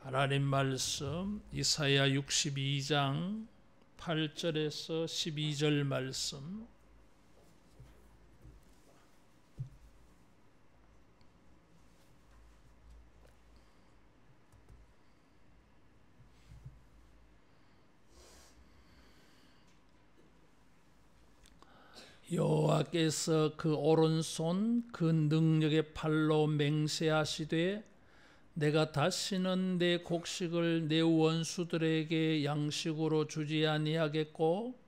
하나님 말씀 이사야 62장 8절에서 12절 말씀. 여호와께서 그 오른손 그 능력의 팔로 맹세하시되 내가 다시는 내 곡식을 내 원수들에게 양식으로 주지 아니하겠고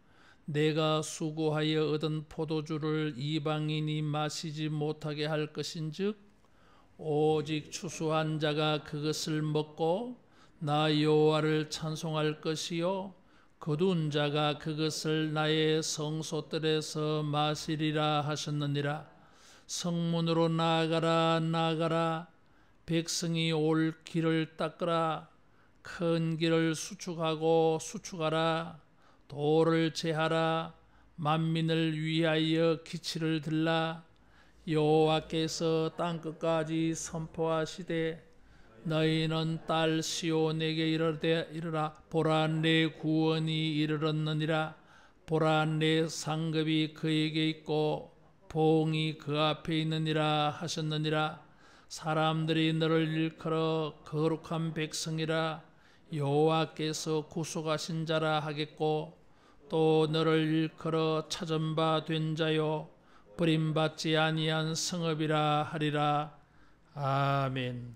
내가 수고하여 얻은 포도주를 이방인이 마시지 못하게 할 것인즉 오직 추수한 자가 그것을 먹고 나 여호와를 찬송할 것이요 거둔 자가 그것을 나의 성소들에서 마시리라 하셨느니라. 성문으로 나아가라 나아가라. 백성이 올 길을 닦으라. 큰 길을 수축하고 수축하라. 도를 제하라. 만민을 위하여 기치를 들라. 여호와께서 땅끝까지 선포하시되 너희는 딸 시온에게 이르라. 보라 내 구원이 이르렀느니라. 보라 내 상급이 그에게 있고 보응이 그 앞에 있느니라 하셨느니라. 사람들이 너를 일컬어 거룩한 백성이라 여호와께서 구속하신 자라 하겠고 또 너를 일컬어 찾은 바 된 자요 버림받지 아니한 성읍이라 하리라. 아멘.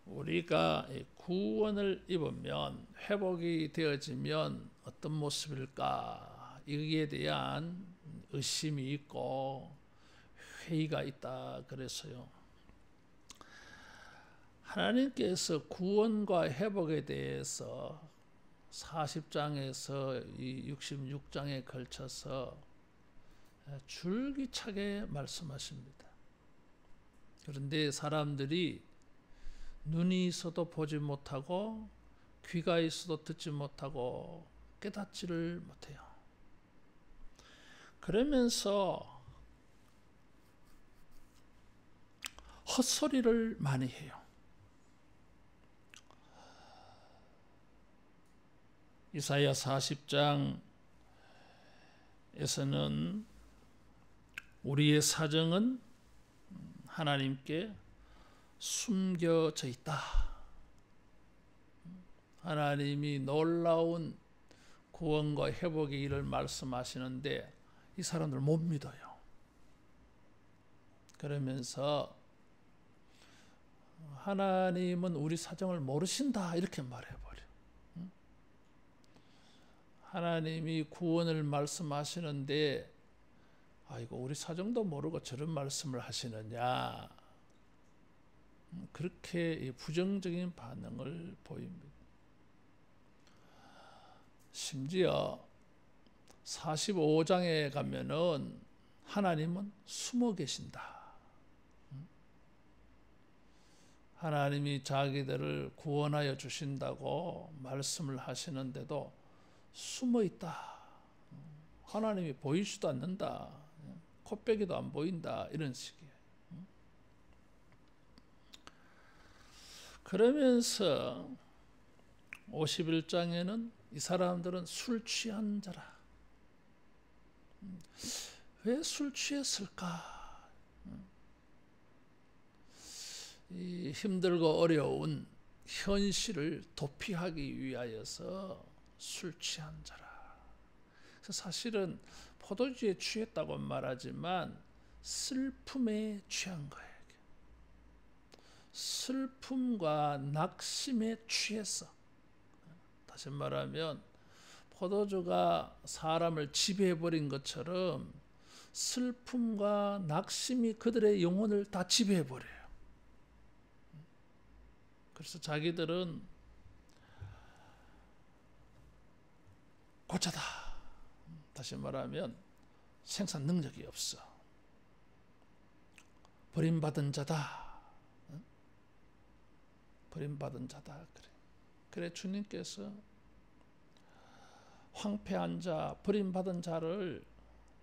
우리가 구원을 입으면 회복이 되어지면 어떤 모습일까? 여기에 대한 의심이 있고 회의가 있다 그래서요. 하나님께서 구원과 회복에 대해서 40장에서 66장에 걸쳐서 줄기차게 말씀하십니다. 그런데 사람들이 눈이 있어도 보지 못하고 귀가 있어도 듣지 못하고 깨닫지를 못해요. 그러면서 헛소리를 많이 해요. 이사야 40장에서는 우리의 사정은 하나님께 숨겨져 있다. 하나님이 놀라운 구원과 회복의 일을 말씀하시는데 이 사람들 못 믿어요. 그러면서 하나님은 우리 사정을 모르신다 이렇게 말해버려. 하나님이 구원을 말씀하시는데 아이고 우리 사정도 모르고 저런 말씀을 하시느냐, 그렇게 부정적인 반응을 보입니다. 심지어 45장에 가면은 하나님은 숨어 계신다. 하나님이 자기들을 구원하여 주신다고 말씀을 하시는데도 숨어 있다. 하나님이 보이지도 않는다. 코빼기도 안 보인다. 이런 식이에요. 그러면서 51장에는 이 사람들은 술 취한 자라. 왜 술 취했을까? 이 힘들고 어려운 현실을 도피하기 위하여서 술 취한 자라. 그래서 사실은 포도주에 취했다고 말하지만 슬픔에 취한 거예요. 슬픔과 낙심에 취했어. 다시 말하면 포도주가 사람을 지배해버린 것처럼 슬픔과 낙심이 그들의 영혼을 다 지배해버려요. 그래서 자기들은 고자다. 다시 말하면 생산 능력이 없어. 버림받은 자다. 버림받은 자다. 그래 주님께서 황폐한 자, 버림받은 자를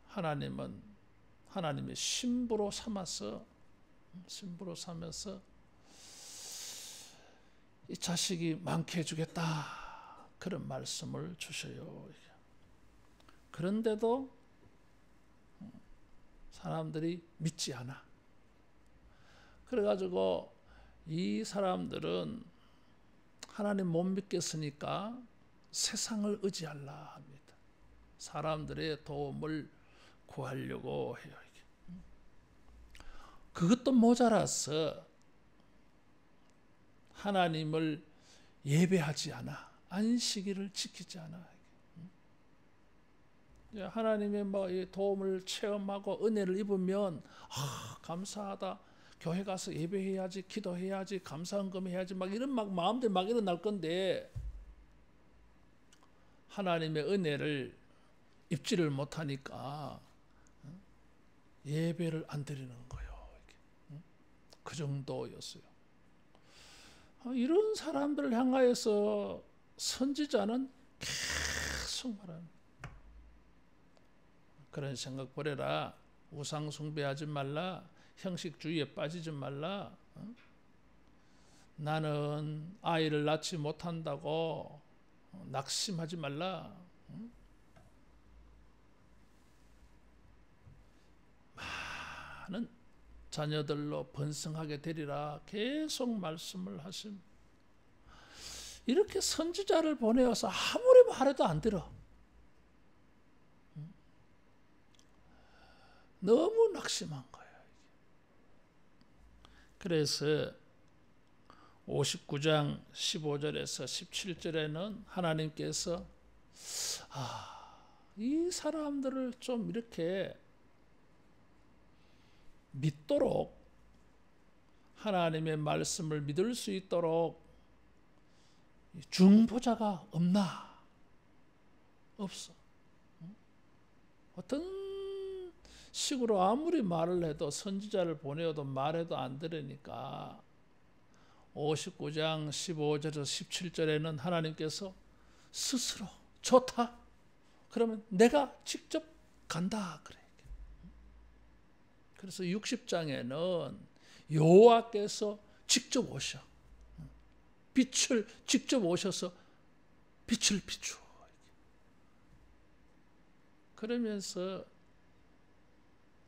하나님은 하나님의 신부로 삼아서 이 자식이 많게 해주겠다, 그런 말씀을 주셔요. 그런데도 사람들이 믿지 않아. 그래가지고 이 사람들은 하나님 못 믿겠으니까 세상을 의지하려 합니다. 사람들의 도움을 구하려고 해요. 그것도 모자라서 하나님을 예배하지 않아. 안식일을 지키지 않아. 하나님의 도움을 체험하고 은혜를 입으면 감사하다, 교회 가서 예배해야지, 기도해야지, 감사헌금 해야지, 이런 마음대로 일어날 건데, 하나님의 은혜를 입지를 못하니까 예배를 안 드리는 거예요. 그 정도였어요. 이런 사람들을 향하여서 선지자는 계속 말합니다. 그런 생각 버려라. 우상 숭배하지 말라. 형식주의에 빠지지 말라. 나는 아이를 낳지 못한다고 낙심하지 말라. 많은 자녀들로 번성하게 되리라 계속 말씀을 하십니다. 이렇게 선지자를 보내어서 아무리 말해도 안 들어. 너무 낙심한 거예요. 그래서 59장 15절에서 17절에는 하나님께서 이 사람들을 좀 이렇게 믿도록, 하나님의 말씀을 믿을 수 있도록 중보자가 없나? 없어. 어떤 식으로 아무리 말을 해도, 선지자를 보내어도 말해도 안 들으니까 59장 15절에서 17절에는 하나님께서 스스로 좋다, 그러면 내가 직접 간다 그래. 그래서 60장에는 여호와께서 직접 오셔. 빛을 직접 오셔서 빛을 비추어. 그러면서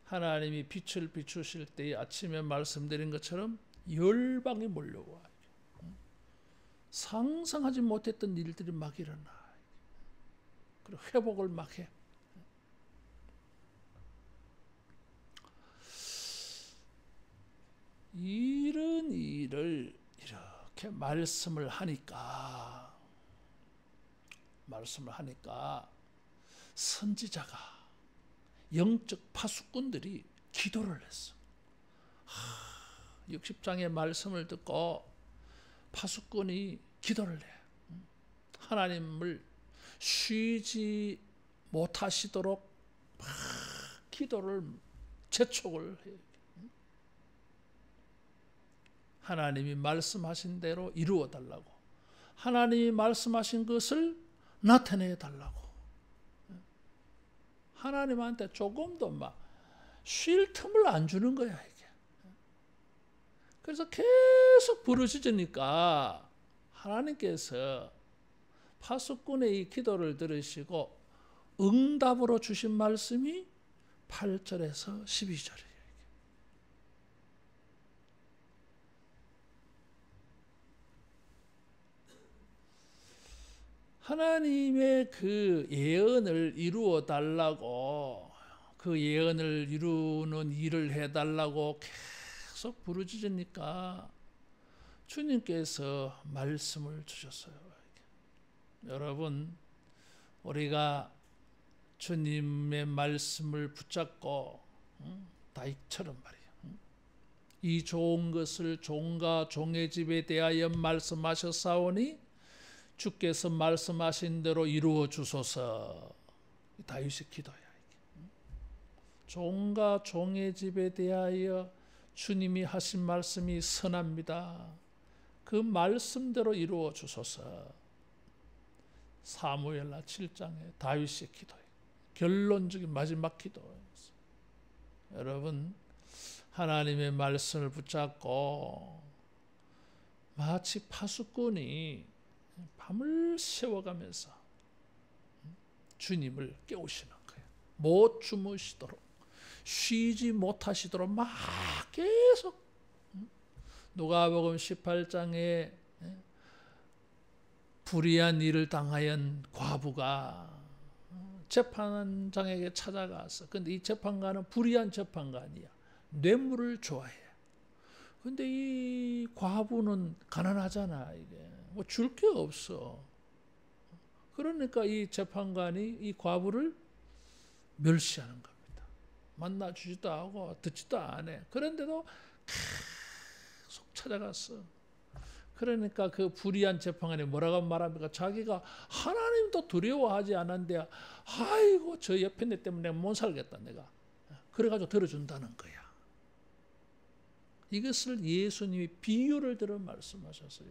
하나님이 빛을 비추실 때 아침에 말씀드린 것처럼 열방이 몰려와. 상상하지 못했던 일들이 막 일어나. 그리고 회복을 막 해. 이런 일을 이렇게 말씀을 하니까 선지자가, 영적 파수꾼들이 기도를 했어. 60장의 말씀을 듣고 파수꾼이 기도를 해. 하나님을 쉬지 못하시도록 막 기도를 재촉을 해. 하나님이 말씀하신 대로 이루어 달라고, 하나님이 말씀하신 것을 나타내 달라고. 하나님한테 조금도 쉴 틈을 안 주는 거야, 이게. 그래서 계속 부르짖으니까 하나님께서 파수꾼의 이 기도를 들으시고 응답으로 주신 말씀이 8절에서 12절이에요. 하나님의 그 예언을 이루어 달라고, 그 예언을 이루는 일을 해달라고 계속 부르짖으니까 주님께서 말씀을 주셨어요. 여러분, 우리가 주님의 말씀을 붙잡고 다윗처럼 말이에요. 이 좋은 것을 종과 종의 집에 대하여 말씀하셨사오니 주께서 말씀하신 대로 이루어 주소서. 다윗의 기도야. 종과 종의 집에 대하여 주님이 하신 말씀이 선합니다. 그 말씀대로 이루어 주소서. 사무엘하 7장에 다윗의 기도예요. 결론적인 마지막 기도였어요. 여러분, 하나님의 말씀을 붙잡고 마치 파수꾼이 밤을 새워가면서 주님을 깨우시는 거예요. 못 주무시도록, 쉬지 못하시도록 막 계속. 누가복음 18장에 불의한 일을 당하연 과부가 재판장에게 찾아가서, 근데 이 재판관은 불의한 재판관이야. 뇌물을 좋아해. 근데 이 과부는 가난하잖아. 이게 뭐 줄 게 없어. 그러니까 이 재판관이 이 과부를 멸시하는 겁니다. 만나주지도 하고 듣지도 안 해. 그런데도 계속 찾아갔어. 그러니까 그 불의한 재판관이 뭐라고 말합니까? 자기가 하나님도 두려워하지 않았는데, 아이고 저 옆에 내 때문에 내가 못 살겠다 내가. 그래가지고 들어준다는 거야. 이것을 예수님이 비유를 들어 말씀하셨어요.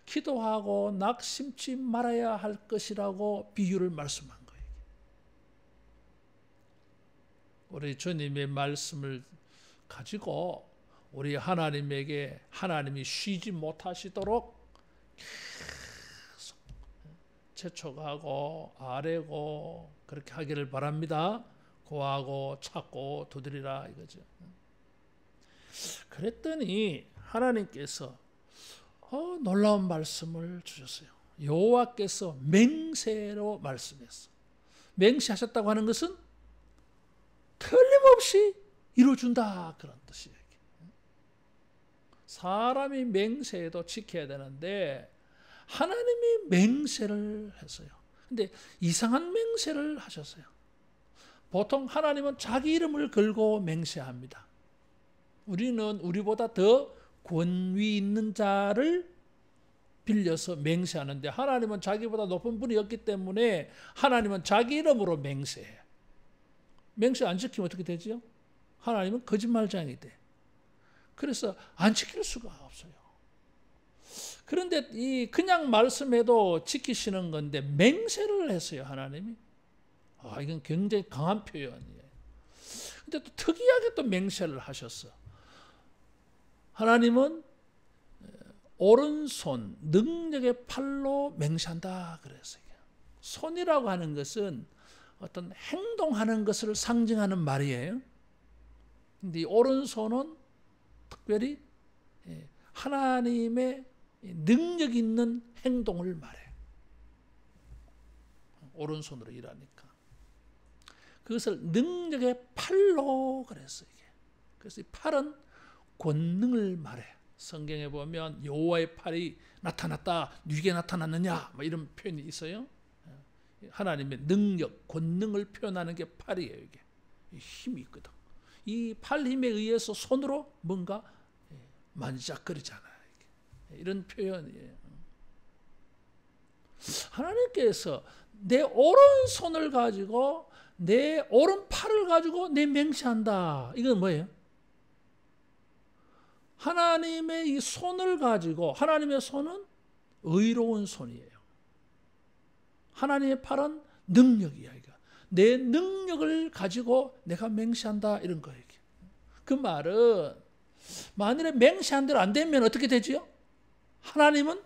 기도하고 낙심치 말아야 할 것이라고 비유를 말씀한 거예요. 우리 주님의 말씀을 가지고 우리 하나님에게 하나님이 쉬지 못하시도록 계속 재촉하고 아뢰고 그렇게 하기를 바랍니다. 구하고 찾고 두드리라 이거죠. 그랬더니 하나님께서 놀라운 말씀을 주셨어요. 여호와께서 맹세로 말씀했어. 맹세하셨다고 하는 것은 틀림없이 이루어준다 그런 뜻이에요. 사람이 맹세해도 지켜야 되는데 하나님이 맹세를 했어요. 근데 이상한 맹세를 하셨어요. 보통 하나님은 자기 이름을 걸고 맹세합니다. 우리는 우리보다 더 권위 있는 자를 빌려서 맹세하는데, 하나님은 자기보다 높은 분이었기 때문에 하나님은 자기 이름으로 맹세해. 맹세 안 지키면 어떻게 되죠? 하나님은 거짓말장이 돼. 그래서 안 지킬 수가 없어요. 그런데 이 그냥 말씀해도 지키시는 건데 맹세를 했어요, 하나님이. 이건 굉장히 강한 표현이에요. 근데 또 특이하게 또 맹세를 하셨어. 하나님은 오른손 능력의 팔로 맹세한다 그랬어요. 손이라고 하는 것은 어떤 행동하는 것을 상징하는 말이에요. 근데 이 오른손은 특별히 하나님의 능력 있는 행동을 말해. 오른손으로 일하니까. 그것을 능력의 팔로 그랬어요. 그래서 이 팔은 권능을 말해. 성경에 보면 여호와의 팔이 나타났다, 누게 나타났느냐, 뭐 이런 표현이 있어요. 하나님의 능력, 권능을 표현하는 게 팔이에요. 이게 힘이 있거든. 이 팔 힘에 의해서 손으로 뭔가 만지작거리잖아요. 이런 표현이에요. 하나님께서 내 오른손을 가지고 내 오른팔을 가지고 내 맹세한다. 이건 뭐예요? 하나님의 이 손을 가지고, 하나님의 손은 의로운 손이에요. 하나님의 팔은 능력이야. 내 능력을 가지고 내가 맹세한다 이런 거예요. 그 말은 만일에 맹세한 대로 안 되면 어떻게 되지요? 하나님은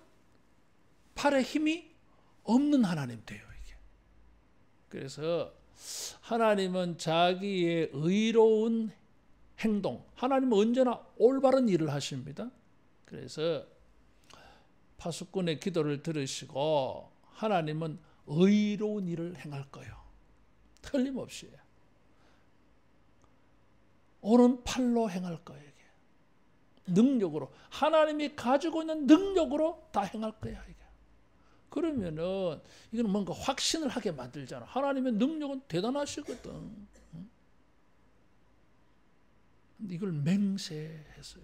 팔에 힘이 없는 하나님 돼요. 이게. 그래서 하나님은 자기의 의로운 행동, 하나님은 언제나 올바른 일을 하십니다. 그래서 파수꾼의 기도를 들으시고 하나님은 의로운 일을 행할 거예요. 틀림없이. 오른팔로 행할 거예요. 이게. 능력으로. 하나님이 가지고 있는 능력으로 다 행할 거야. 이게. 그러면은 이건 뭔가 확신을 하게 만들잖아. 하나님의 능력은 대단하시거든. 이걸 맹세했어요.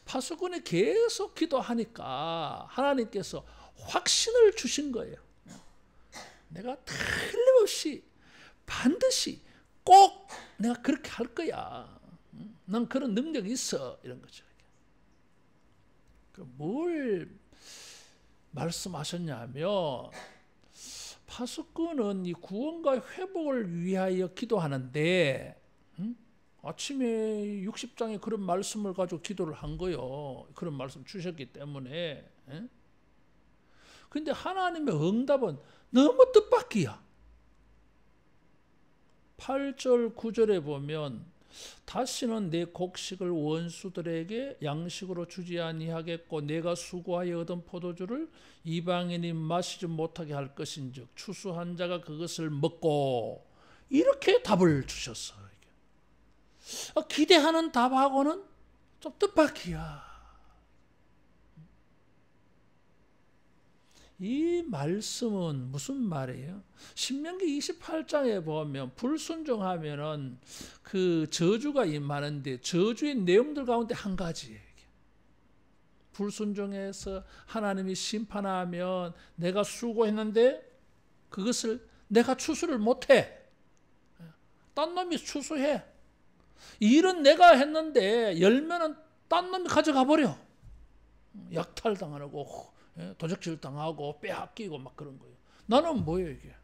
파수꾼이 계속 기도하니까 하나님께서 확신을 주신 거예요. 내가 틀림없이 반드시 꼭 내가 그렇게 할 거야. 난 그런 능력이 있어. 이런 거죠. 뭘 말씀하셨냐면 파수꾼은 이 구원과 회복을 위하여 기도하는데, 아침에 60장에 그런 말씀을 가지고 기도를 한 거요. 그런 말씀 주셨기 때문에. 근데 하나님의 응답은 너무 뜻밖이야. 8절 9절에 보면 다시는 내 곡식을 원수들에게 양식으로 주지 아니하겠고 내가 수고하여 얻은 포도주를 이방인이 마시지 못하게 할 것인즉 추수한 자가 그것을 먹고, 이렇게 답을 주셨어요. 기대하는 답하고는 좀 뜻밖이야. 이 말씀은 무슨 말이에요? 신명기 28장에 보면 불순종하면은 그 저주가 임하는데, 저주의 내용들 가운데 한 가지예요. 불순종해서 하나님이 심판하면 내가 수고했는데 그것을 내가 추수를 못해. 딴 놈이 추수해. 일은 내가 했는데 열매는 딴 놈이 가져가 버려. 약탈당하고 도적질 당하고 빼앗기고 막 그런 거예요. 나는 뭐예요 이게?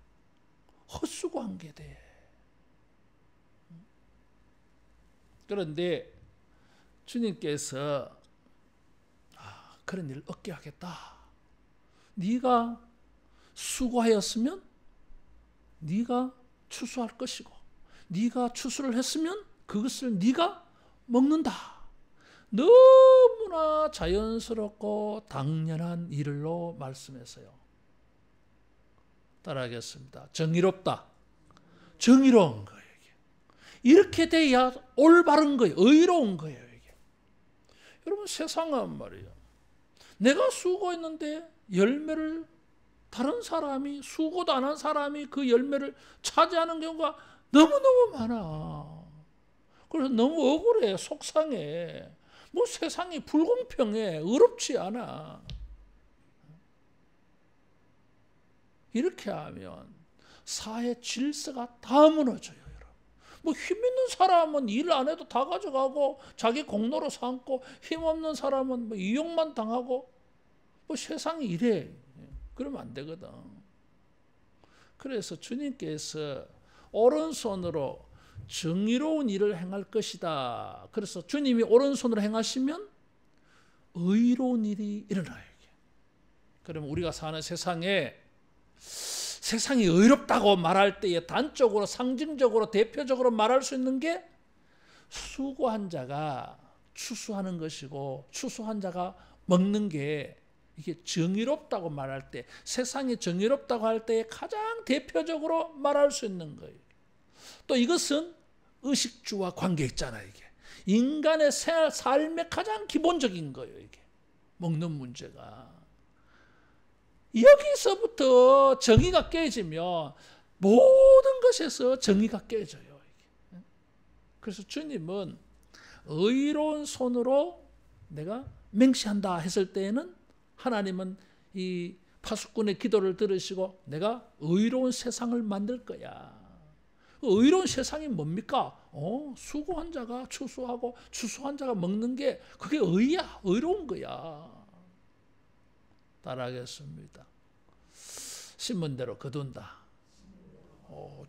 헛수고한 게 돼. 그런데 주님께서 그런 일을 없게 하겠다. 네가 수고하였으면 네가 추수할 것이고, 네가 추수를 했으면 그것을 네가 먹는다. 너무나 자연스럽고 당연한 일로 말씀했어요. 따라하겠습니다. 정의롭다. 정의로운 거예요. 이렇게 돼야 올바른 거예요. 의로운 거예요. 이게. 여러분, 세상은 말이에요. 내가 수고했는데 열매를 다른 사람이, 수고도 안 한 사람이 그 열매를 차지하는 경우가 너무너무 많아. 그래서 너무 억울해. 속상해. 뭐 세상이 불공평해. 의롭지 않아. 이렇게 하면 사회 질서가 다 무너져요. 여러분. 뭐 힘 있는 사람은 일 안 해도 다 가져가고 자기 공로로 삼고, 힘없는 사람은 뭐 이용만 당하고, 뭐 세상이 이래. 그러면 안 되거든. 그래서 주님께서 오른손으로 정의로운 일을 행할 것이다. 그래서 주님이 오른손으로 행하시면 의로운 일이 일어나요. 그러면 우리가 사는 세상에, 세상이 의롭다고 말할 때에 단적으로, 상징적으로, 대표적으로 말할 수 있는 게 수고한 자가 추수하는 것이고, 추수한 자가 먹는 게, 이게 정의롭다고 말할 때, 세상이 정의롭다고 할 때에 가장 대표적으로 말할 수 있는 거예요. 또 이것은 의식주와 관계 있잖아요. 이게 인간의 삶의 가장 기본적인 거예요. 이게 먹는 문제가. 여기서부터 정의가 깨지면 모든 것에서 정의가 깨져요. 그래서 주님은 의로운 손으로 내가 맹세한다 했을 때에는, 하나님은 이 파수꾼의 기도를 들으시고 내가 의로운 세상을 만들 거야. 의로운 세상이 뭡니까? 수고한 자가 추수하고 추수한 자가 먹는 게, 그게 의야. 의로운 거야. 따라하겠습니다. 심은 대로 거둔다.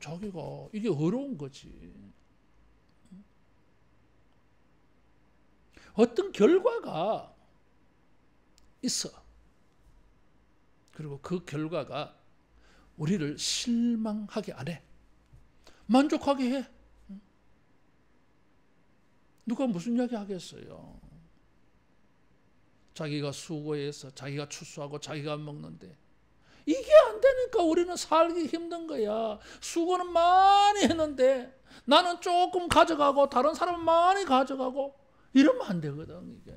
자기가 이게 의로운 거지. 어떤 결과가 있어. 그리고 그 결과가 우리를 실망하게 안 해. 만족하게 해. 누가 무슨 이야기 하겠어요? 자기가 수고해서 자기가 추수하고 자기가 먹는데 이게 안 되니까 우리는 살기 힘든 거야. 수고는 많이 했는데 나는 조금 가져가고 다른 사람은 많이 가져가고 이러면 안 되거든. 이게.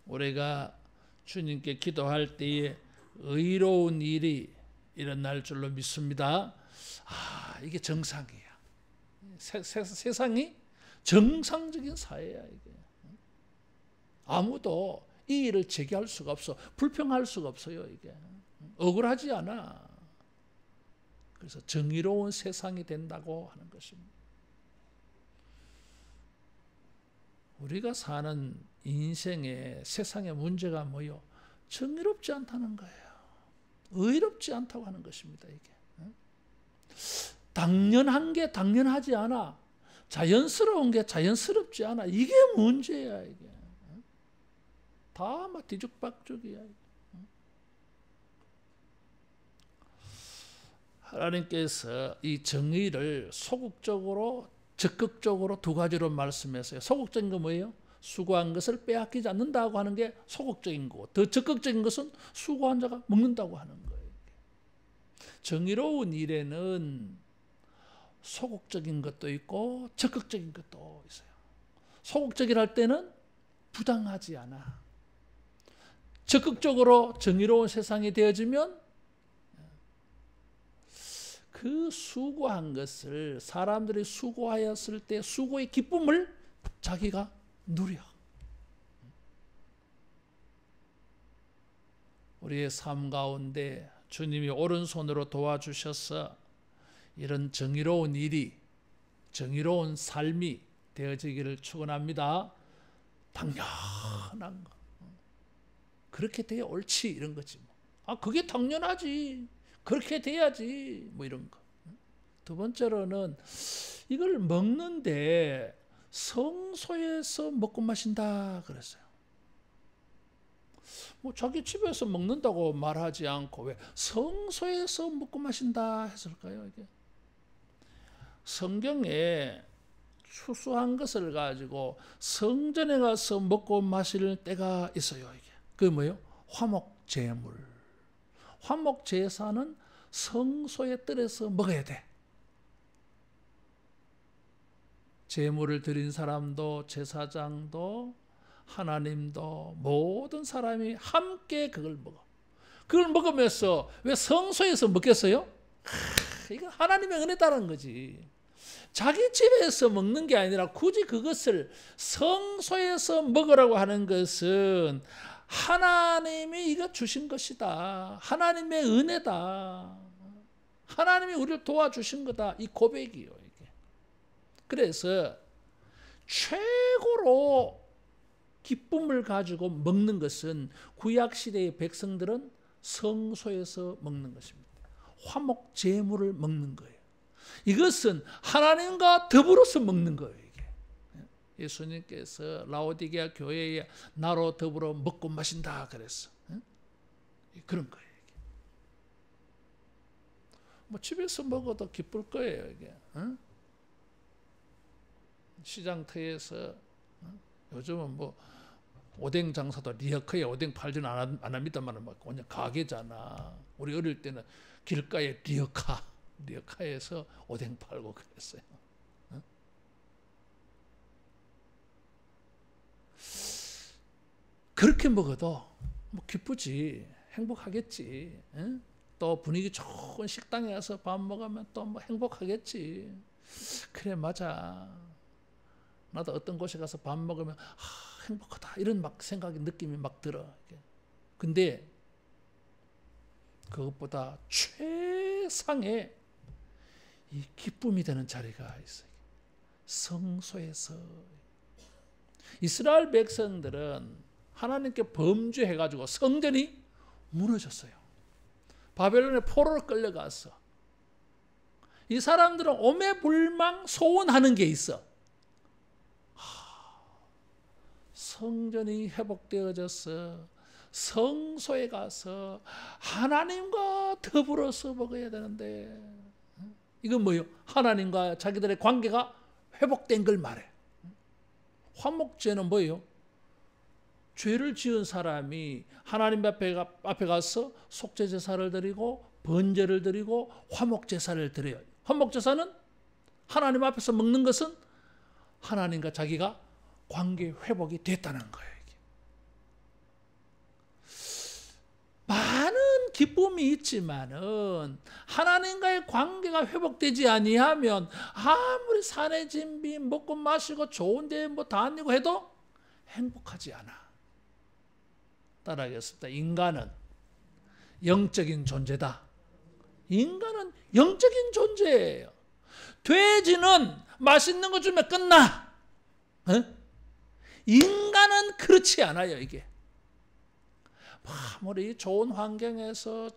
우리가 주님께 기도할 때에 의로운 일이 일어날 줄로 믿습니다. 이게 정상이야. 세상이 정상적인 사회야. 이게. 아무도 이 일을 제기할 수가 없어. 불평할 수가 없어요. 이게. 억울하지 않아. 그래서 정의로운 세상이 된다고 하는 것입니다. 우리가 사는 인생의 세상의 문제가 뭐요? 정의롭지 않다는 거예요. 의롭지 않다고 하는 것입니다. 이게 당연한 게 당연하지 않아. 자연스러운 게 자연스럽지 않아. 이게 문제야. 이게 다 막 뒤죽박죽이야. 하나님께서 이 정의를 소극적으로 적극적으로 두 가지로 말씀했어요. 소극적인 건 뭐예요? 수고한 것을 빼앗기지 않는다고 하는 게 소극적인 거고, 더 적극적인 것은 수고한 자가 먹는다고 하는 거예요. 정의로운 일에는 소극적인 것도 있고 적극적인 것도 있어요. 소극적이라 할 때는 부당하지 않아. 적극적으로 정의로운 세상이 되어지면 그 수고한 것을, 사람들이 수고하였을 때 수고의 기쁨을 자기가 누려. 우리의 삶 가운데 주님이 오른손으로 도와주셔서 이런 정의로운 일이, 정의로운 삶이 되어지기를 축원합니다. 당연한 거. 그렇게 돼야 옳지, 이런 거지. 그게 당연하지. 그렇게 돼야지. 뭐 이런 거. 두 번째로는 이걸 먹는데 성소에서 먹고 마신다 그랬어요. 뭐 자기 집에서 먹는다고 말하지 않고 왜 성소에서 먹고 마신다 했을까요? 이게 성경에 추수한 것을 가지고 성전에 가서 먹고 마실 때가 있어요. 이게 그게 뭐예요? 화목제물. 화목제사는 성소의 뜰에서 먹어야 돼. 제물을 드린 사람도, 제사장도, 하나님도, 모든 사람이 함께 그걸 먹어. 그걸 먹으면서 왜 성소에서 먹겠어요? 이건 하나님의 은혜다라는 거지. 자기 집에서 먹는 게 아니라 굳이 그것을 성소에서 먹으라고 하는 것은 하나님이 이거 주신 것이다. 하나님의 은혜다. 하나님이 우리를 도와주신 거다. 이 고백이요. 이게. 그래서 최고로 기쁨을 가지고 먹는 것은 구약시대의 백성들은 성소에서 먹는 것입니다. 화목 제물을 먹는 거예요. 이것은 하나님과 더불어서 먹는 거예요. 이게. 예수님께서 라오디게아 교회에 나로 더불어 먹고 마신다 그랬어. 그런 거예요. 이게. 뭐 집에서 먹어도 기쁠 거예요. 이게. 시장터에서 요즘은 뭐 오뎅 장사도 리어카에 오뎅 팔지는 안 합니다만 그냥 가게잖아. 우리 어릴 때는 길가에 리어카에서 오뎅 팔고 그랬어요. 그렇게 먹어도 뭐 기쁘지, 행복하겠지. 또 분위기 좋은 식당에 가서 밥 먹으면 또 뭐 행복하겠지. 그래, 맞아. 나도 어떤 곳에 가서 밥 먹으면 행복하다 이런 막 생각이, 느낌이 막 들어. 근데 그것보다 최상의 이 기쁨이 되는 자리가 있어요. 성소에서. 이스라엘 백성들은 하나님께 범죄해가지고 성전이 무너졌어요. 바벨론의 포로로 끌려가서 이 사람들은 오매불망 소원하는 게 있어. 성전이 회복되어져서 성소에 가서 하나님과 더불어서 먹어야 되는데, 이건 뭐예요? 하나님과 자기들의 관계가 회복된 걸 말해. 화목제는 뭐예요? 죄를 지은 사람이 하나님 앞에 가서 속죄제사를 드리고 번제를 드리고 화목제사를 드려요. 화목제사는 하나님 앞에서 먹는 것은 하나님과 자기가 관계 회복이 됐다는 거예요. 이게. 많은 기쁨이 있지만은 하나님과의 관계가 회복되지 아니하면 아무리 산의 진비 먹고 마시고 좋은 데 뭐 다니고 해도 행복하지 않아. 따라하겠습니다. 인간은 영적인 존재다. 인간은 영적인 존재예요. 돼지는 맛있는 거 주면 끝나. 인간은 그렇지 않아요. 이게 아무리 좋은 환경에서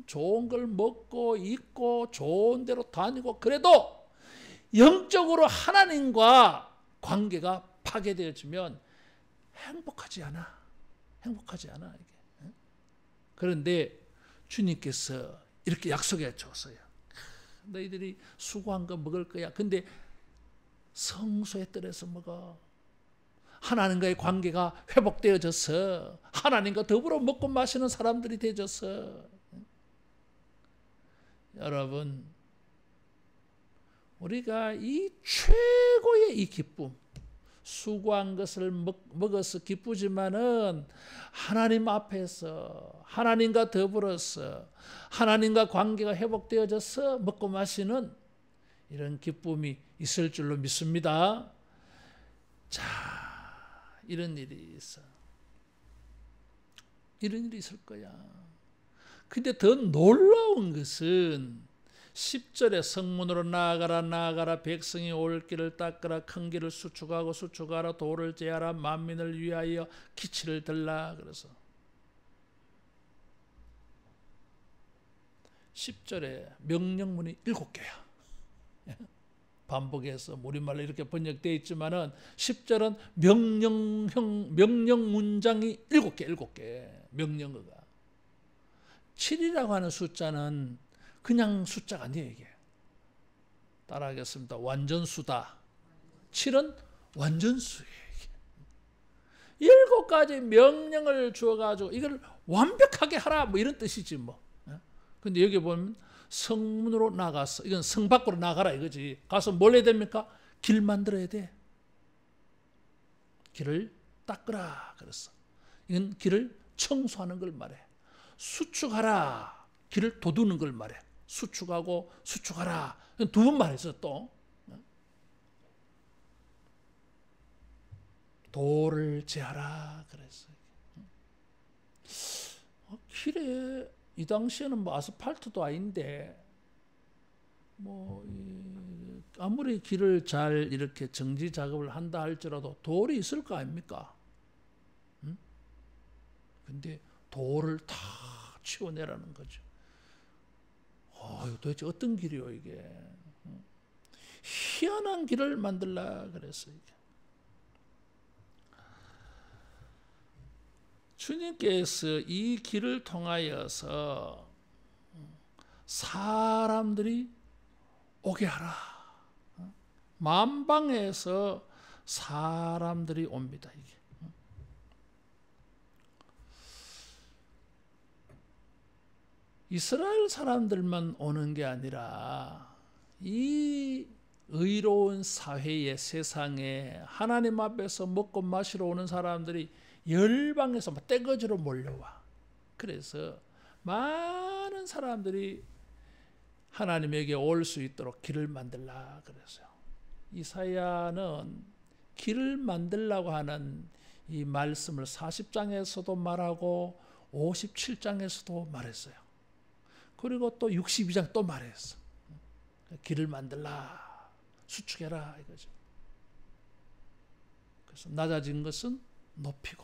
좋은 걸 먹고 입고 좋은 데로 다니고 그래도 영적으로 하나님과 관계가 파괴되어지면 행복하지 않아. 행복하지 않아 이게. 그런데 주님께서 이렇게 약속해 줬어요. 너희들이 수고한 거 먹을 거야. 근데 성소의 뜰에서 먹어. 하나님과의 관계가 회복되어져서 하나님과 더불어 먹고 마시는 사람들이 되어져서 여러분 우리가 이 최고의 이 기쁨 수고한 것을 먹어서 기쁘지만은 하나님 앞에서 하나님과 더불어서 하나님과 관계가 회복되어져서 먹고 마시는 이런 기쁨이 있을 줄로 믿습니다. 자, 이런 일이 있어. 이런 일이 있을 거야. 근데 더 놀라운 것은 10절에 성문으로 나아가라 나아가라 백성이 올 길을 닦으라 큰 길을 수축하고 수축하라 돌을 제하라 만민을 위하여 기치를 들라. 그래서 10절에 명령문이 7개야. 반복해서 우리말로 이렇게 번역되어 있지만은 10절은 명령 문장이 7개 명령어가. 7이라고 하는 숫자는 그냥 숫자가 아니에요. 이게 따라하겠습니다. 완전수다. 7은 완전수예요. 7가지 명령을 주어가지고 이걸 완벽하게 하라 뭐 이런 뜻이지 뭐. 근데 여기 보면 성문으로 나가서 이건 성 밖으로 나가라 이거지. 가서 뭘 해야 됩니까? 길 만들어야 돼. 길을 닦으라 그랬어. 이건 길을 청소하는 걸 말해. 수축하라. 길을 돋우는 걸 말해. 수축하고 수축하라. 두 번 말했어 또. 돌을 제하라 그랬어요. 길에 이 당시에는 뭐 아스팔트도 아닌데 뭐 아무리 길을 잘 이렇게 정지 작업을 한다 할지라도 돌이 있을 거 아닙니까? 근데 돌을 다 치워내라는 거죠. 도대체 어떤 길이요 이게? 희한한 길을 만들라 그랬어요. 주님께서 이 길을 통하여서 사람들이 오게 하라. 만방에서 사람들이 옵니다. 이게. 이스라엘 사람들만 오는 게 아니라 이 의로운 사회의 세상에 하나님 앞에서 먹고 마시러 오는 사람들이 열방에서 떼거지로 몰려와. 그래서 많은 사람들이 하나님에게 올 수 있도록 길을 만들라 그랬어요. 이사야는 길을 만들라고 하는 이 말씀을 40장에서도 말하고 57장에서도 말했어요. 그리고 또 62장 또 말했어. 길을 만들라, 수축해라 이거죠. 그래서 낮아진 것은 높이고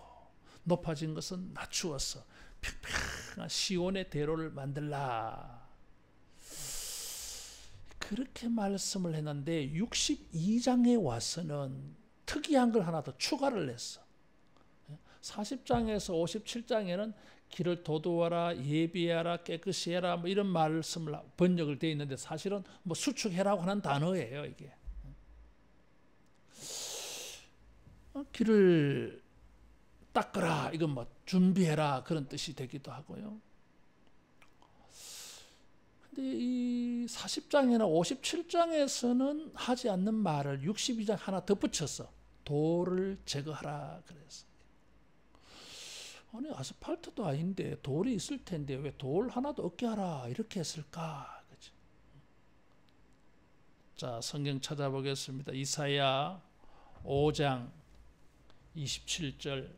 높아진 것은 낮추어서 평평한 시온의 대로를 만들라. 그렇게 말씀을 했는데 62장에 와서는 특이한 걸 하나 더 추가를 했어. 40장에서 57장에는 길을 도두어라, 예비하라, 깨끗이 해라 뭐 이런 말씀을 번역을 되어 있는데 사실은 뭐 수축해라고 하는 단어예요 이게. 길을 닦으라 이건 뭐 준비해라 그런 뜻이 되기도 하고요. 근데 이 40장이나 57장에서는 하지 않는 말을 62장 하나 덧붙였어. 돌을 제거하라 그랬어. 아니 아스팔트도 아닌데 돌이 있을 텐데 왜 돌 하나도 없게 하라 이렇게 했을까? 그치? 자, 성경 찾아보겠습니다. 이사야 5장 27절.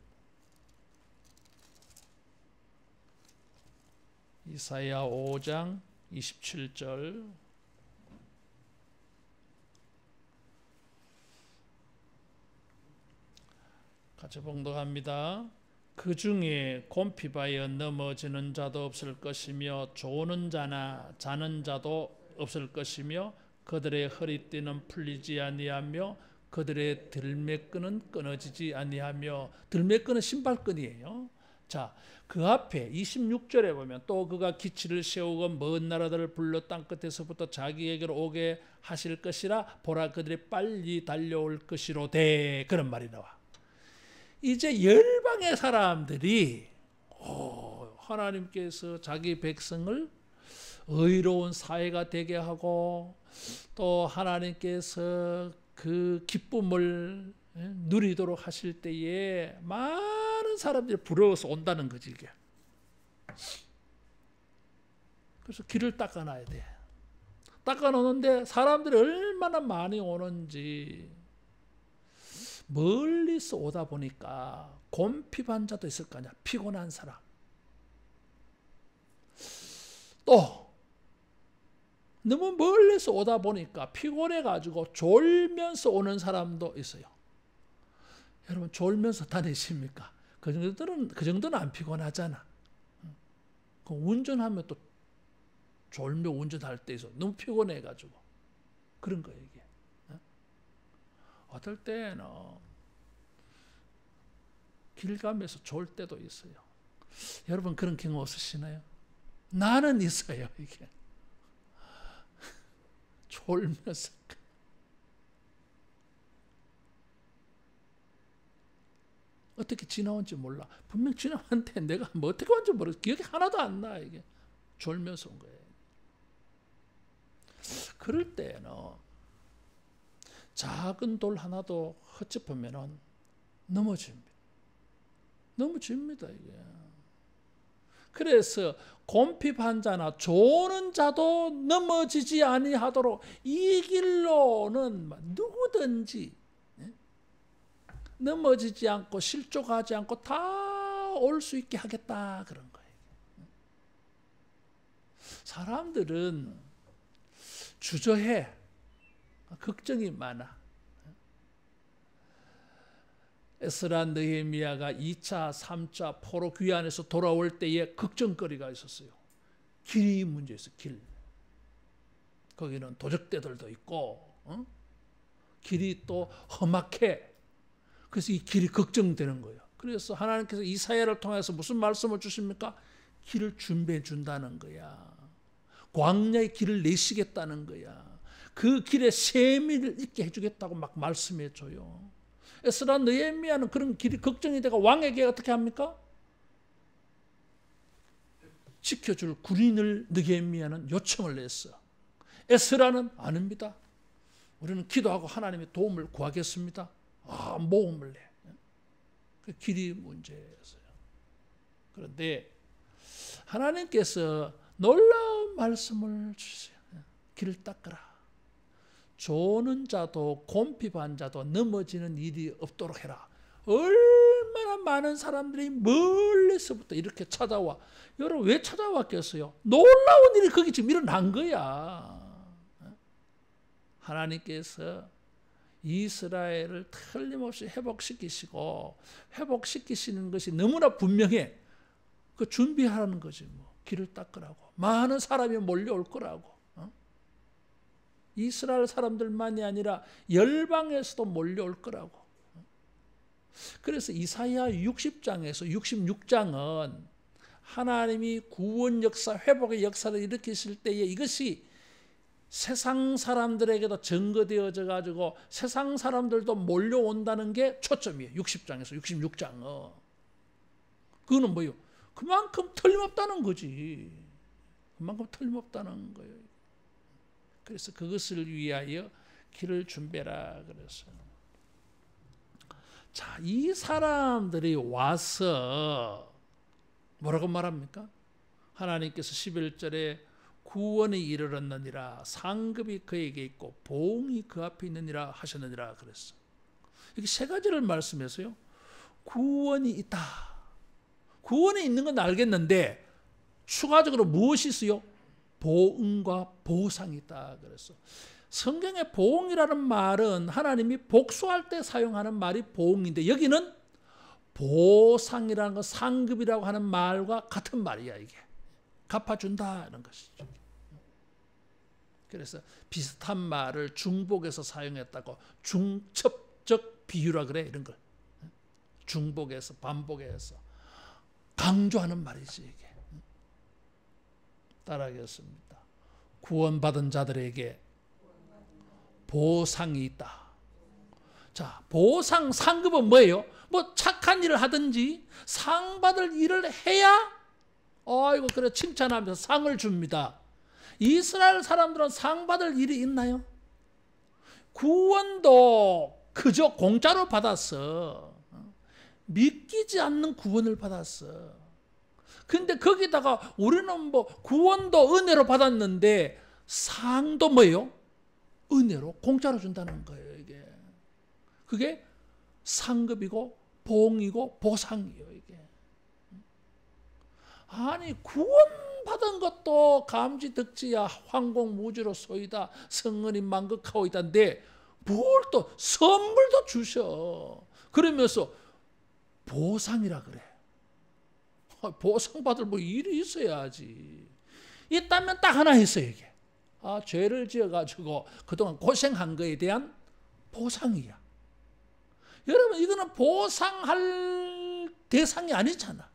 이사야 5장 27절. 같이 봉독합니다. 그 중에 곰핍하여 넘어지는 자도 없을 것이며 조는 자나 자는 자도 없을 것이며 그들의 허리띠는 풀리지 아니하며 그들의 들매끈은 끊어지지 아니하며, 들매끈은 신발끈이에요. 자, 그 앞에 26절에 보면 또 그가 기치를 세우고 먼 나라들을 불러 땅끝에서부터 자기에게로 오게 하실 것이라 보라 그들이 빨리 달려올 것이로되, 그런 말이 나와. 이제 열방의 사람들이 하나님께서 자기 백성을 의로운 사회가 되게 하고 또 하나님께서 그 기쁨을 누리도록 하실 때에 많은 사람들이 부러워서 온다는 거지 이게. 그래서 길을 닦아놔야 돼. 닦아놓는데 사람들이 얼마나 많이 오는지, 멀리서 오다 보니까 곰핍한 자도 있을 거 아니야. 피곤한 사람. 또 너무 멀리서 오다 보니까 피곤해가지고 졸면서 오는 사람도 있어요. 여러분 졸면서 다니십니까? 그 정도는 안 피곤하잖아. 운전하면 또 졸며 운전할 때 있어. 너무 피곤해가지고 그런 거예요 이게. 어떨 때는 길 가면서 졸 때도 있어요. 여러분 그런 경우 없으시나요? 나는 있어요 이게. 졸면서 어떻게 지나온지 몰라. 분명 지나왔는데 내가 뭐 어떻게 왔는지 모르겠어. 기억이 하나도 안 나 이게. 졸면서 온 거예요. 그럴 때는 작은 돌 하나도 헛짚으면 넘어집니다. 넘어집니다 이게. 그래서 곰핍한 자나 조는 자도 넘어지지 아니하도록 이 길로는 누구든지 넘어지지 않고 실족하지 않고 다 올 수 있게 하겠다 그런 거예요. 사람들은 주저해. 걱정이 많아. 에스라 느헤미야가 2차, 3차 포로 귀환에서 돌아올 때에 걱정거리가 있었어요. 길이 문제였어요. 길. 거기는 도적대들도 있고 길이 또 험악해. 그래서 이 길이 걱정되는 거예요. 그래서 하나님께서 이사야를 통해서 무슨 말씀을 주십니까? 길을 준비해 준다는 거야. 광야의 길을 내시겠다는 거야. 그 길에 세미를 있게 해주겠다고 막 말씀해 줘요. 에스라 느헤미야는 그런 길이 걱정이 되고 왕에게 어떻게 합니까? 지켜줄 군인을 느헤미야는 요청을 했어. 에스라는 아닙니다. 우리는 기도하고 하나님의 도움을 구하겠습니다. 모험을 해. 그 길이 문제였어요. 그런데 하나님께서 놀라운 말씀을 주세요. 길을 닦으라. 조는 자도 곰핍한 자도 넘어지는 일이 없도록 해라. 얼마나 많은 사람들이 멀리서부터 이렇게 찾아와. 여러분 왜 찾아왔겠어요? 놀라운 일이 거기 지금 일어난 거야. 하나님께서 이스라엘을 틀림없이 회복시키시고 회복시키시는 것이 너무나 분명해. 그 준비하라는 거지 뭐. 길을 닦으라고. 많은 사람이 몰려올 거라고. 이스라엘 사람들만이 아니라 열방에서도 몰려올 거라고. 그래서 이사야 60장에서 66장은 하나님이 구원 역사, 회복의 역사를 일으키실 때에 이것이 세상 사람들에게도 증거되어져 가지고 세상 사람들도 몰려온다는 게 초점이에요. 60장에서 66장은. 그거는 뭐예요? 그만큼 틀림없다는 거지. 그만큼 틀림없다는 거예요. 그래서 그것을 위하여 길을 준비해라 그랬어요. 자, 이 사람들이 와서 뭐라고 말합니까? 하나님께서 11절에 구원이 이르렀느니라, 상급이 그에게 있고 보응이 그 앞에 있느니라 하셨느니라 그랬어. 이게 세 가지를 말씀해서요. 구원이 있다. 구원이 있는 건 알겠는데 추가적으로 무엇이 있어요? 보응과 보상이 있다 그랬어. 성경의 보응이라는 말은 하나님이 복수할 때 사용하는 말이 보응인데 여기는 보상이라는 건 상급이라고 하는 말과 같은 말이야. 이게 갚아준다 이런 것이죠. 그래서 비슷한 말을 중복에서 사용했다고 중첩적 비유라 그래. 이런 걸 중복해서 반복해서 강조하는 말이지 이게. 따라하겠습니다. 구원받은 자들에게 보상이 있다. 자, 보상, 상급은 뭐예요? 뭐 착한 일을 하든지 상 받을 일을 해야 아이고 그래 칭찬하면서 상을 줍니다. 이스라엘 사람들은 상 받을 일이 있나요? 구원도 그저 공짜로 받았어. 믿기지 않는 구원을 받았어. 근데 거기다가 우리는 뭐 구원도 은혜로 받았는데 상도 뭐예요? 은혜로 공짜로 준다는 거예요. 이게 그게 상급이고 봉이고 보상이에요. 이게 아니 구원받은 것도 감지덕지야 황공무지로 소이다 성은이 만극하고 있다는데 뭘 또 선물도 주셔. 그러면서 보상이라 그래. 보상받을 뭐 일이 있어야지. 있다면 딱 하나 했어요. 이게 죄를 지어가지고 그동안 고생한 거에 대한 보상이야. 여러분 이거는 보상할 대상이 아니잖아.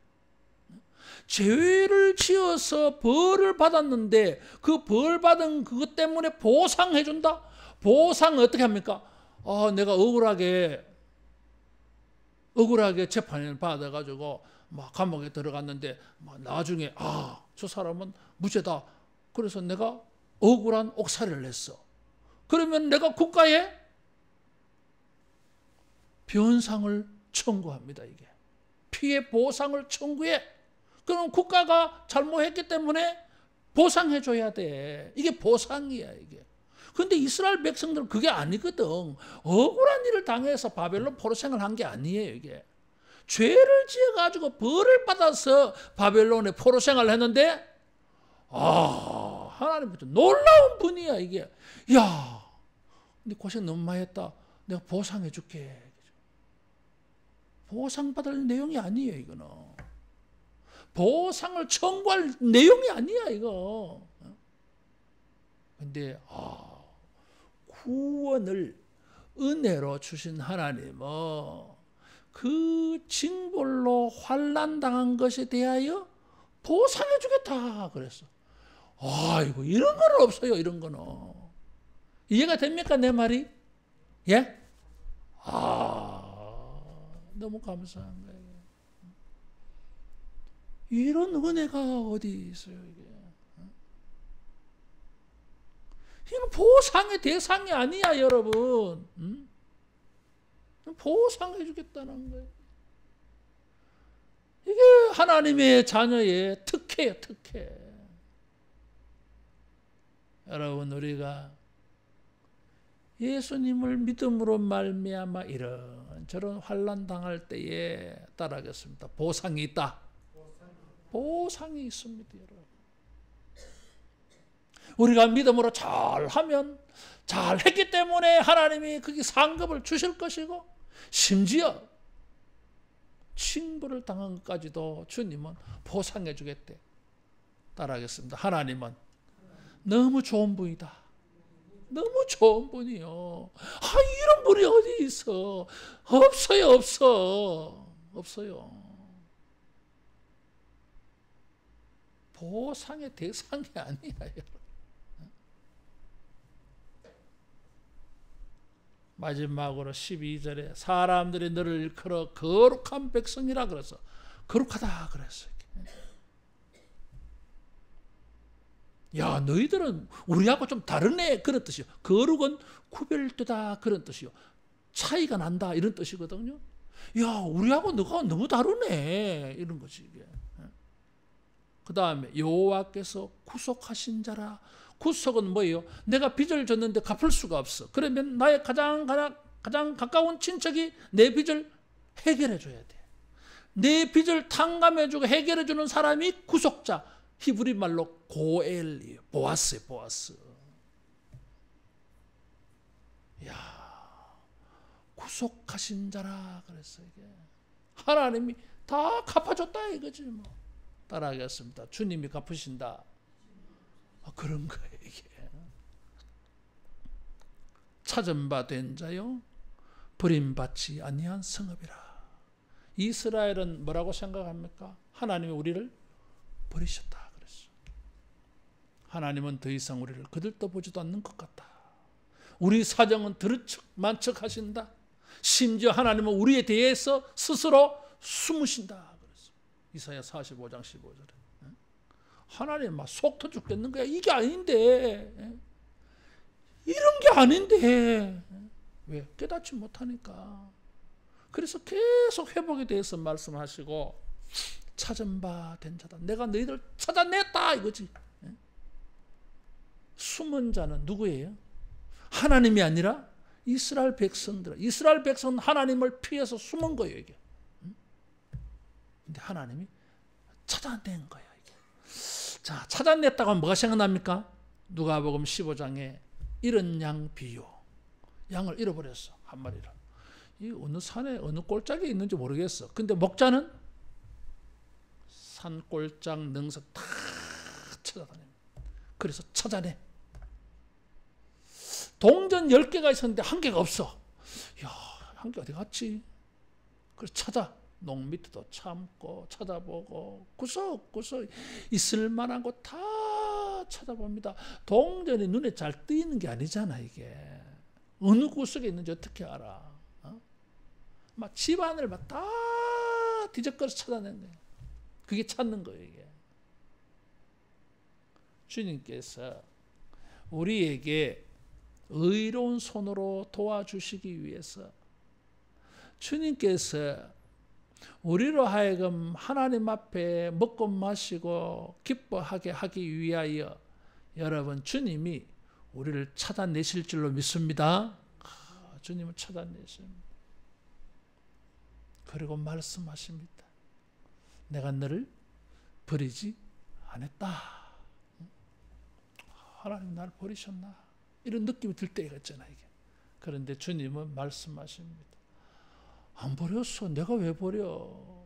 죄를 지어서 벌을 받았는데 그 벌 받은 그것 때문에 보상해준다? 보상 어떻게 합니까? 내가 억울하게 재판을 받아가지고 막 감옥에 들어갔는데 나중에 저 사람은 무죄다. 그래서 내가 억울한 옥살이를 냈어. 그러면 내가 국가에 변상을 청구합니다. 이게 피해 보상을 청구해. 그럼 국가가 잘못했기 때문에 보상해줘야 돼. 이게 보상이야. 이게. 근데 이스라엘 백성들은 그게 아니거든. 억울한 일을 당해서 바벨론 포로생을 한 게 아니에요. 이게 죄를 지어가지고 벌을 받아서 바벨론에 포로생활을 했는데 하나님부터 놀라운 분이야. 이게 야, 네 고생 너무 많이 했다. 내가 보상해 줄게. 보상받을 내용이 아니에요. 이거는 보상을 청구할 내용이 아니야. 이거. 근데 구원을 은혜로 주신 하나님은 그 징벌로 환난 당한 것에 대하여 보상해 주겠다 그랬어. 이거 이런 건 없어요. 이런 거는 이해가 됩니까 내 말이? 예? 너무 감사한 거예요. 이런 은혜가 어디 있어요? 이건 보상의 대상이 아니야, 여러분. 보상해 주겠다는 거예요. 이게 하나님의 자녀의 특혜예요, 특혜. 여러분, 우리가 예수님을 믿음으로 말미암아 이런 저런 환난 당할 때에 따라하겠습니다. 보상이 있다. 보상이 있습니다, 여러분. 우리가 믿음으로 잘하면 잘했기 때문에 하나님이 거기 상급을 주실 것이고 심지어 징벌을 당한 것까지도 주님은 보상해 주겠대. 따라하겠습니다. 하나님은 너무 좋은 분이다. 너무 좋은 분이요. 이런 분이 어디 있어? 없어요, 없어. 없어요. 보상의 대상이 아니야, 여러분. 마지막으로 12절에 사람들이 너를 일컬어 거룩한 백성이라 그래서 거룩하다 그랬어요. 야, 너희들은 우리하고 좀 다르네 그런 뜻이요. 거룩은 구별되다 그런 뜻이요. 차이가 난다 이런 뜻이거든요. 야, 우리하고 너가 너무 다르네 이런 거지 이게. 그 다음에 여호와께서 구속하신 자라. 구속은 뭐예요? 내가 빚을 졌는데 갚을 수가 없어. 그러면 나의 가장 가까운 친척이 내 빚을 해결해 줘야 돼. 내 빚을 탕감해 주고 해결해 주는 사람이 구속자. 히브리 말로 고엘이에요. 보아스예요, 보아스. 야, 구속하신 자라 그랬어요. 이게. 하나님이 다 갚아줬다 이거지 뭐. 따라하겠습니다. 주님이 갚으신다. 그런 거예요 이게. 찾은 바 된 자요 버림받지 아니한 성읍이라. 이스라엘은 뭐라고 생각합니까? 하나님이 우리를 버리셨다 그랬어. 하나님은 더 이상 우리를 거들떠보지도 않는 것 같다. 우리 사정은 들은척만척하신다. 심지어 하나님은 우리에 대해서 스스로 숨으신다 그랬어. 이사야 45장 15절에. 하나님 막 속 터 죽겠는 거야. 이게 아닌데, 이런 게 아닌데, 왜? 깨닫지 못하니까. 그래서 계속 회복에 대해서 말씀하시고, 찾은 바 된 자다. 내가 너희들 찾아냈다 이거지. 숨은 자는 누구예요? 하나님이 아니라 이스라엘 백성들. 이스라엘 백성은 하나님을 피해서 숨은 거예요 이게. 근데 하나님이 찾아낸 거예요 이게. 자, 찾아냈다고 하면 뭐가 생각납니까? 누가복음 15장에 잃은 양 비유. 양을 잃어버렸어 한 마리를. 이 어느 산에 어느 꼴짝에 있는지 모르겠어. 근데 목자는 산꼴짝 능선 다 찾아다닙니다. 그래서 찾아내. 동전 10개가 있었는데 한 개가 없어. 야, 한 개 어디 갔지? 그래서 찾아. 농 밑에도 참고 찾아보고 구석구석 있을 만한 곳 다 찾아봅니다. 동전이 눈에 잘 띄는 게 아니잖아 이게. 어느 구석에 있는지 어떻게 알아? 막 집안을 막 다 뒤적거려서 찾아낸 거예요. 그게 찾는 거예요 이게. 주님께서 우리에게 의로운 손으로 도와주시기 위해서 주님께서 우리로 하여금 하나님 앞에 먹고 마시고 기뻐하게 하기 위하여 여러분 주님이 우리를 찾아내실 줄로 믿습니다. 주님을 찾아내십니다. 그리고 말씀하십니다. 내가 너를 버리지 않았다. 하나님 나를 버리셨나? 이런 느낌이 들 때가 있잖아 이게. 그런데 주님은 말씀하십니다. 안 버렸어. 내가 왜 버려?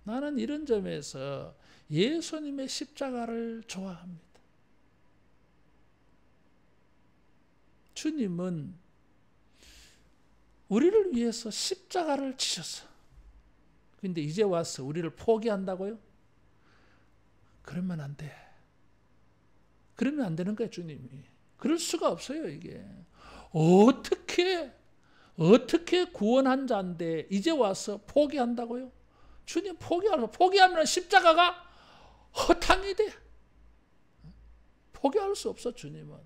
나는 이런 점에서 예수님의 십자가를 좋아합니다. 주님은 우리를 위해서 십자가를 지셨어. 근데 이제 와서 우리를 포기한다고요? 그러면 안 돼. 그러면 안 되는 거야 주님이. 그럴 수가 없어요 이게. 어떻게 구원한 자인데 이제 와서 포기한다고요? 주님 포기하면 십자가가 허탕이 돼. 포기할 수 없어 주님은.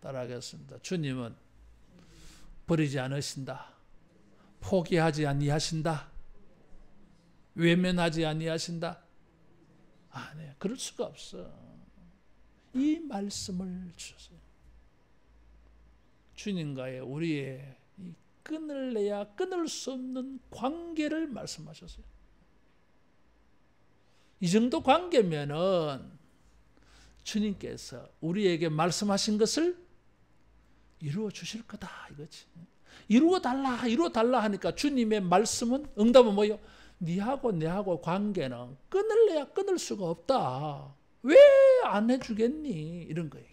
따라하겠습니다. 주님은 버리지 않으신다. 포기하지 아니하신다. 외면하지 아니하신다. 아니, 그럴 수가 없어. 이 말씀을 주셨어요. 주님과의 우리의 이 끊을 내야 끊을 수 없는 관계를 말씀하셨어요. 이 정도 관계면은 주님께서 우리에게 말씀하신 것을 이루어 주실 거다 이거지. 이루어 달라 하니까 주님의 말씀은 응답은 뭐예요? 네하고 내하고 관계는 끊을래야 끊을 수가 없다. 왜 안 해주겠니? 이런 거예요.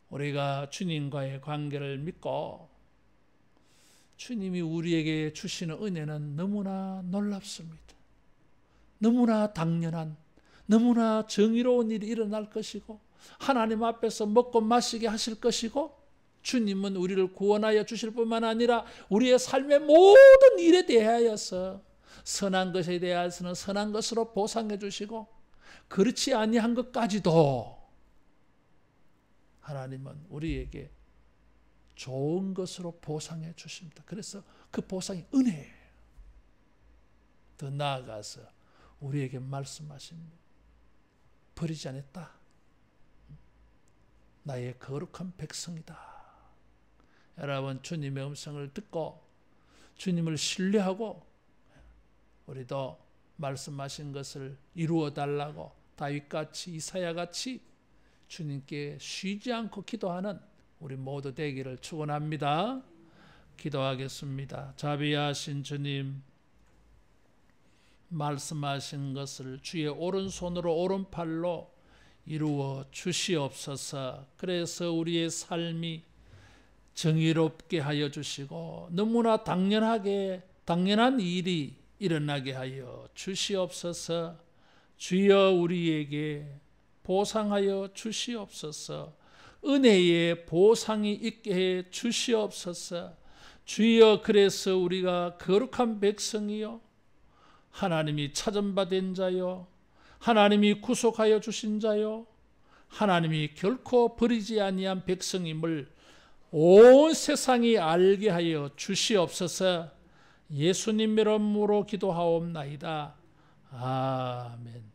우리가 주님과의 관계를 믿고 주님이 우리에게 주시는 은혜는 너무나 놀랍습니다. 너무나 당연한, 너무나 정의로운 일이 일어날 것이고 하나님 앞에서 먹고 마시게 하실 것이고 주님은 우리를 구원하여 주실 뿐만 아니라 우리의 삶의 모든 일에 대하여서 선한 것에 대해서는 선한 것으로 보상해 주시고 그렇지 아니한 것까지도 하나님은 우리에게 좋은 것으로 보상해 주십니다. 그래서 그 보상이 은혜예요. 더 나아가서 우리에게 말씀하십니다. 버리지 않았다. 나의 거룩한 백성이다. 여러분 주님의 음성을 듣고 주님을 신뢰하고 우리도 말씀하신 것을 이루어 달라고 다윗같이 이사야같이 주님께 쉬지 않고 기도하는 우리 모두 되기를 축원합니다. 기도하겠습니다. 자비하신 주님, 말씀하신 것을 주의 오른손으로 오른팔로 이루어 주시옵소서. 그래서 우리의 삶이 정의롭게 하여 주시고 너무나 당연한 일이 일어나게 하여 주시옵소서. 주여 우리에게 보상하여 주시옵소서. 은혜의 보상이 있게 해 주시옵소서. 주여, 그래서 우리가 거룩한 백성이요, 하나님이 찾은바된 자요, 하나님이 구속하여 주신 자요, 하나님이 결코 버리지 아니한 백성임을 온 세상이 알게 하여 주시옵소서. 예수님 이름으로 기도하옵나이다. 아멘.